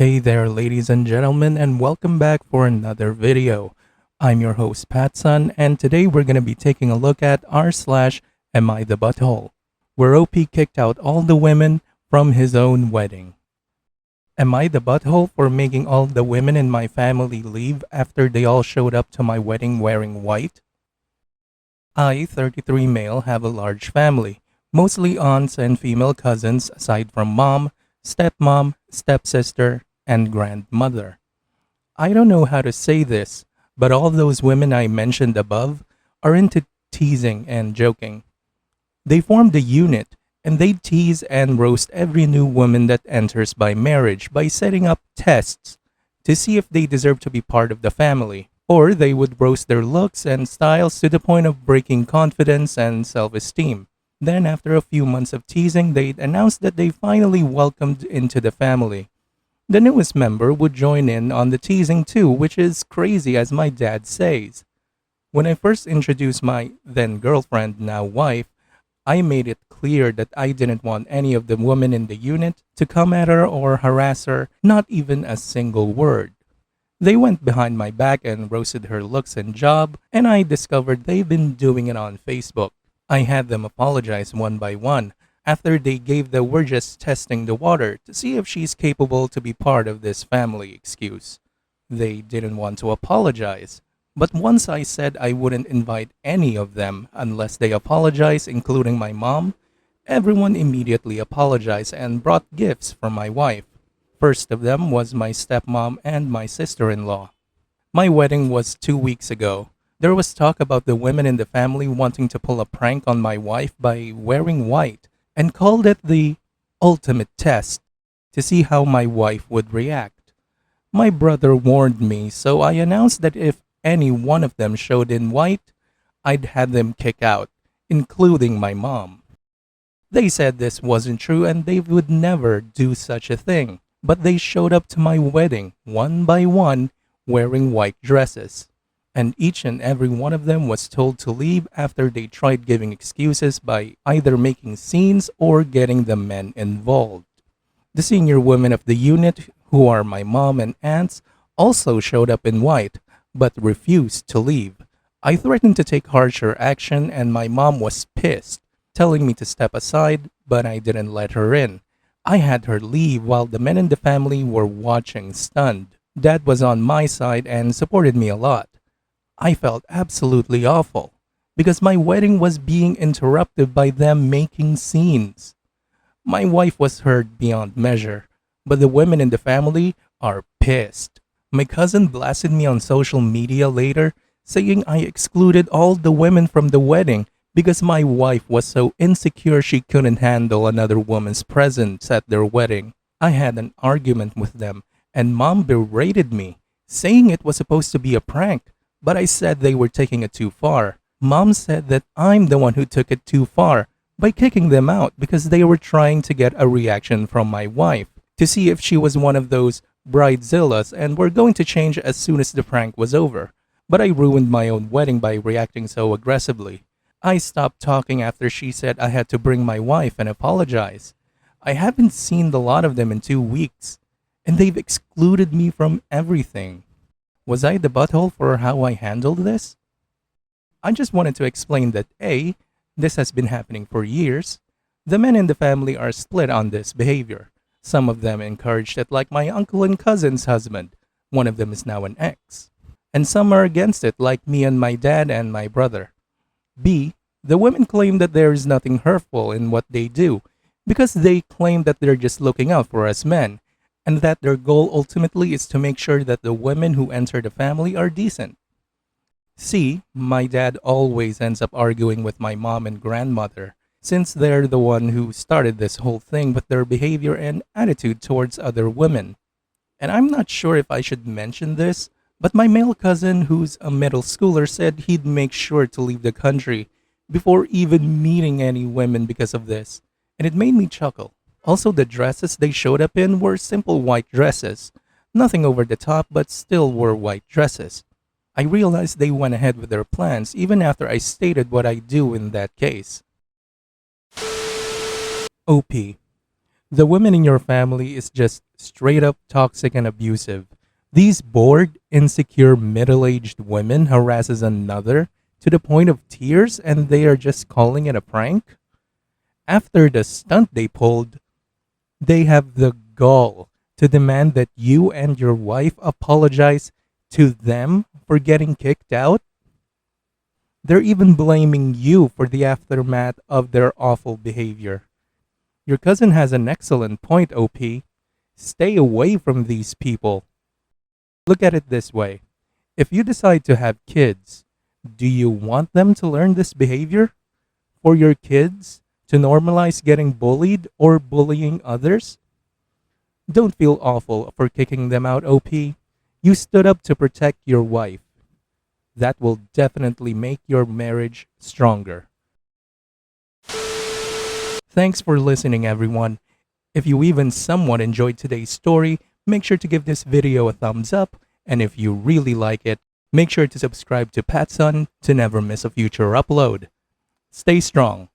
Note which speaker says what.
Speaker 1: Hey there, ladies and gentlemen, and welcome back for another video. I'm your host, Patt Sun, and today we're going to be taking a look at r/Am I the Butthole, where OP kicked out all the women from his own wedding. Am I the butthole for making all the women in my family leave after they all showed up to my wedding wearing white? I, 33 male, have a large family, mostly aunts and female cousins aside from mom, stepmom, stepsister, and grandmother. I don't know how to say this, but all those women I mentioned above are into teasing and joking. They formed a unit and they tease and roast every new woman that enters by marriage by setting up tests to see if they deserve to be part of the family. Or they would roast their looks and styles to the point of breaking confidence and self-esteem. Then after a few months of teasing, they'd announce that they finally welcomed into the family. The newest member would join in on the teasing too, which is crazy as my dad says. When I first introduced my then girlfriend, now wife, I made it clear that I didn't want any of the women in the unit to come at her or harass her, not even a single word. They went behind my back and roasted her looks and job, and I discovered they've been doing it on Facebook. I had them apologize one by one after they gave the "we're just testing the water to see if she's capable to be part of this family" excuse. They didn't want to apologize. But once I said I wouldn't invite any of them unless they apologize, including my mom, everyone immediately apologized and brought gifts for my wife. First of them was my stepmom and my sister-in-law. My wedding was 2 weeks ago. There was talk about the women in the family wanting to pull a prank on my wife by wearing white and called it the ultimate test to see how my wife would react. My brother warned me, so I announced that if any one of them showed in white, I'd have them kick out, including my mom. They said this wasn't true and they would never do such a thing, but they showed up to my wedding one by one wearing white dresses. And each and every one of them was told to leave after they tried giving excuses by either making scenes or getting the men involved. The senior women of the unit, who are my mom and aunts, also showed up in white, but refused to leave. I threatened to take harsher action and my mom was pissed, telling me to step aside, but I didn't let her in. I had her leave while the men in the family were watching stunned. Dad was on my side and supported me a lot. I felt absolutely awful because my wedding was being interrupted by them making scenes. My wife was hurt beyond measure, but the women in the family are pissed. My cousin blasted me on social media later, saying I excluded all the women from the wedding because my wife was so insecure she couldn't handle another woman's presence at their wedding. I had an argument with them, and mom berated me, saying it was supposed to be a prank, but I said they were taking it too far. Mom said that I'm the one who took it too far by kicking them out because they were trying to get a reaction from my wife to see if she was one of those bridezillas and were going to change as soon as the prank was over. But I ruined my own wedding by reacting so aggressively. I stopped talking after she said I had to bring my wife and apologize. I haven't seen the lot of them in 2 weeks, and they've excluded me from everything. Was I the butthole for how I handled this? I just wanted to explain that A, this has been happening for years. The men in the family are split on this behavior. Some of them encouraged it, like my uncle and cousin's husband. One of them is now an ex. And some are against it, like me and my dad and my brother. B, the women claim that there is nothing hurtful in what they do because they claim that they're just looking out for us men and that their goal ultimately is to make sure that the women who enter the family are decent. C, my dad always ends up arguing with my mom and grandmother since they're the one who started this whole thing with their behavior and attitude towards other women. And I'm not sure if I should mention this, but my male cousin, who's a middle schooler, said he'd make sure to leave the country before even meeting any women because of this, and it made me chuckle. Also, the dresses they showed up in were simple white dresses, nothing over the top, but still were white dresses. I realized they went ahead with their plans even after I stated what I do in that case. OP. The woman in your family is just straight up toxic and abusive. These bored, insecure, middle-aged women harasses another to the point of tears and they are just calling it a prank? After the stunt they pulled, they have the gall to demand that you and your wife apologize to them for getting kicked out. They're even blaming you for the aftermath of their awful behavior. Your cousin has an excellent point, OP. Stay away from these people. Look at it this way. If you decide to have kids, do you want them to learn this behavior? For your kids to normalize getting bullied or bullying others? Don't feel awful for kicking them out, OP. You stood up to protect your wife. That will definitely make your marriage stronger. Thanks for listening, everyone. If you even somewhat enjoyed today's story, make sure to give this video a thumbs up. And if you really like it, make sure to subscribe to Patt Sun to never miss a future upload. Stay strong.